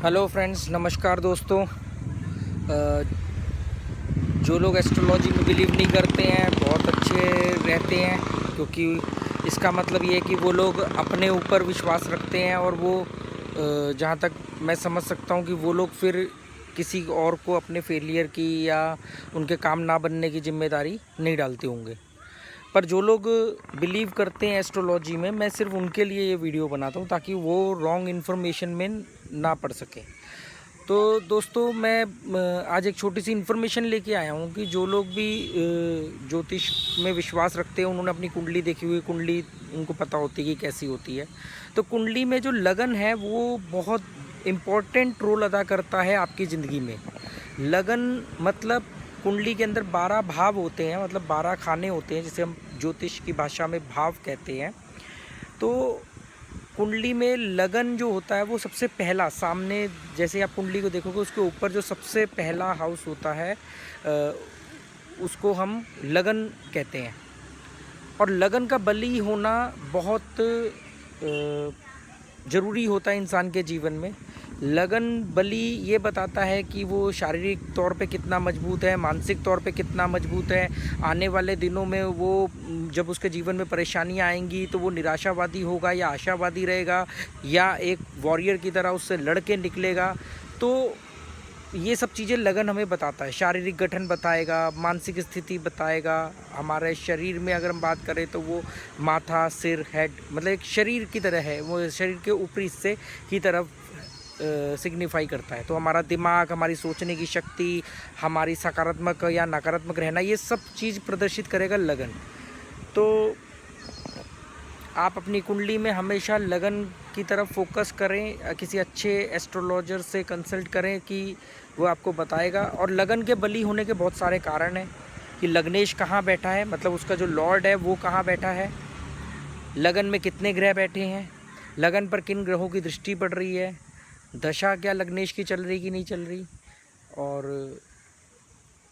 Hello friends, नमस्कार दोस्तों। जो लोग एस्ट्रोलॉजी में बिलीव नहीं करते हैं बहुत अच्छे रहते हैं, क्योंकि इसका मतलब ये है कि वो लोग अपने ऊपर विश्वास रखते हैं और वो जहाँ तक मैं समझ सकता हूँ कि वो लोग फिर किसी और को अपने फेलियर की या उनके काम ना बनने की जिम्मेदारी नहीं डालते होंगे। पर जो लोग बिलीव करते हैं एस्ट्रोलॉजी में, मैं सिर्फ उनके लिए ये वीडियो बनाता हूँ ताकि वो रॉन्ग इन्फॉर्मेशन में ना पड़ सके। तो दोस्तों, मैं आज एक छोटी सी इन्फॉर्मेशन लेके आया हूँ कि जो लोग भी ज्योतिष में विश्वास रखते हैं, उन्होंने अपनी कुंडली देखी हुई, कुंडली उनको पता होती है कि कैसी होती है। तो कुंडली में जो लगन है वो बहुत इम्पोर्टेंट रोल अदा करता है आपकी ज़िंदगी में। लगन मतलब कुंडली के अंदर 12 भाव होते हैं, मतलब 12 खाने होते हैं, जिसे हम ज्योतिष की भाषा में भाव कहते हैं। तो कुंडली में लगन जो होता है वो सबसे पहला, सामने जैसे आप कुंडली को देखोगे उसके ऊपर जो सबसे पहला हाउस होता है उसको हम लगन कहते हैं। और लगन का बली होना बहुत ज़रूरी होता है इंसान के जीवन में। लगन बली ये बताता है कि वो शारीरिक तौर पे कितना मजबूत है, मानसिक तौर पे कितना मजबूत है। आने वाले दिनों में वो जब उसके जीवन में परेशानियां आएंगी तो वो निराशावादी होगा या आशावादी रहेगा, या एक वॉरियर की तरह उससे लड़ के निकलेगा। तो ये सब चीज़ें लगन हमें बताता है। शारीरिक गठन बताएगा, मानसिक स्थिति बताएगा। हमारे शरीर में अगर हम बात करें तो वो माथा, सिर, हेड, मतलब एक शरीर की तरह है, वो शरीर के ऊपरी हिस्से की तरफ सिग्निफाई करता है। तो हमारा दिमाग, हमारी सोचने की शक्ति, हमारी सकारात्मक या नकारात्मक रहना, ये सब चीज़ प्रदर्शित करेगा लगन। तो आप अपनी कुंडली में हमेशा लगन की तरफ फोकस करें, किसी अच्छे एस्ट्रोलॉजर से कंसल्ट करें कि वो आपको बताएगा। और लगन के बली होने के बहुत सारे कारण हैं कि लग्नेश कहाँ बैठा है, मतलब उसका जो लॉर्ड है वो कहाँ बैठा है, लगन में कितने ग्रह बैठे हैं, लगन पर किन ग्रहों की दृष्टि पड़ रही है, दशा क्या लग्नेश की चल रही कि नहीं चल रही, और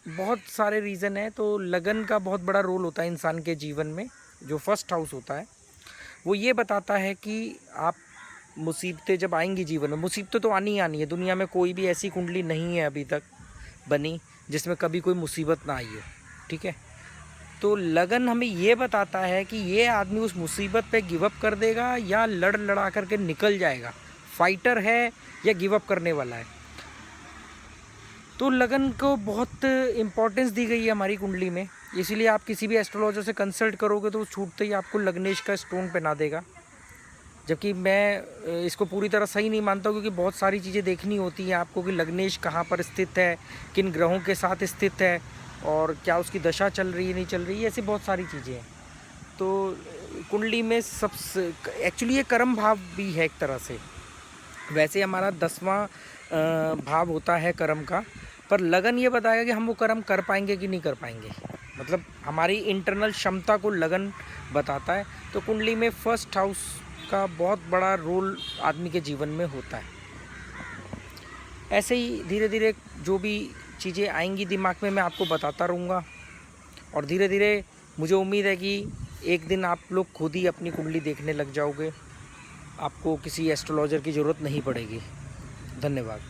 बहुत सारे रीज़न है। तो लगन का बहुत बड़ा रोल होता है इंसान के जीवन में। जो फर्स्ट हाउस होता है वो ये बताता है कि आप मुसीबतें जब आएंगी जीवन में, मुसीबतें तो आनी ही आनी है। दुनिया में कोई भी ऐसी कुंडली नहीं है अभी तक बनी जिसमें कभी कोई मुसीबत ना आई हो, ठीक है। तो लगन हमें ये बताता है कि ये आदमी उस मुसीबत पे गिव अप कर देगा या लड़ लड़ा करके निकल जाएगा, फाइटर है या गिव अप करने वाला है। तो लगन को बहुत इम्पोर्टेंस दी गई है हमारी कुंडली में, इसीलिए आप किसी भी एस्ट्रोलॉजर से कंसल्ट करोगे तो छूटते ही आपको लग्नेश का स्टोन पहना देगा। जबकि मैं इसको पूरी तरह सही नहीं मानता हूँ, क्योंकि बहुत सारी चीज़ें देखनी होती हैं आपको कि लग्नेश कहाँ पर स्थित है, किन ग्रहों के साथ स्थित है, और क्या उसकी दशा चल रही है नहीं चल रही है, ऐसी बहुत सारी चीज़ें हैं। तो कुंडली में सबसे एक्चुअली ये कर्म भाव भी है एक तरह से। वैसे हमारा 10वां भाव होता है कर्म का, पर लगन ये बताएगा कि हम वो कर्म कर पाएंगे कि नहीं कर पाएंगे, मतलब हमारी इंटरनल क्षमता को लगन बताता है। तो कुंडली में फर्स्ट हाउस का बहुत बड़ा रोल आदमी के जीवन में होता है। ऐसे ही धीरे धीरे जो भी चीज़ें आएंगी दिमाग में मैं आपको बताता रहूँगा, और धीरे धीरे मुझे उम्मीद है कि एक दिन आप लोग खुद ही अपनी कुंडली देखने लग जाओगे, आपको किसी एस्ट्रोलॉजर की ज़रूरत नहीं पड़ेगी। धन्यवाद।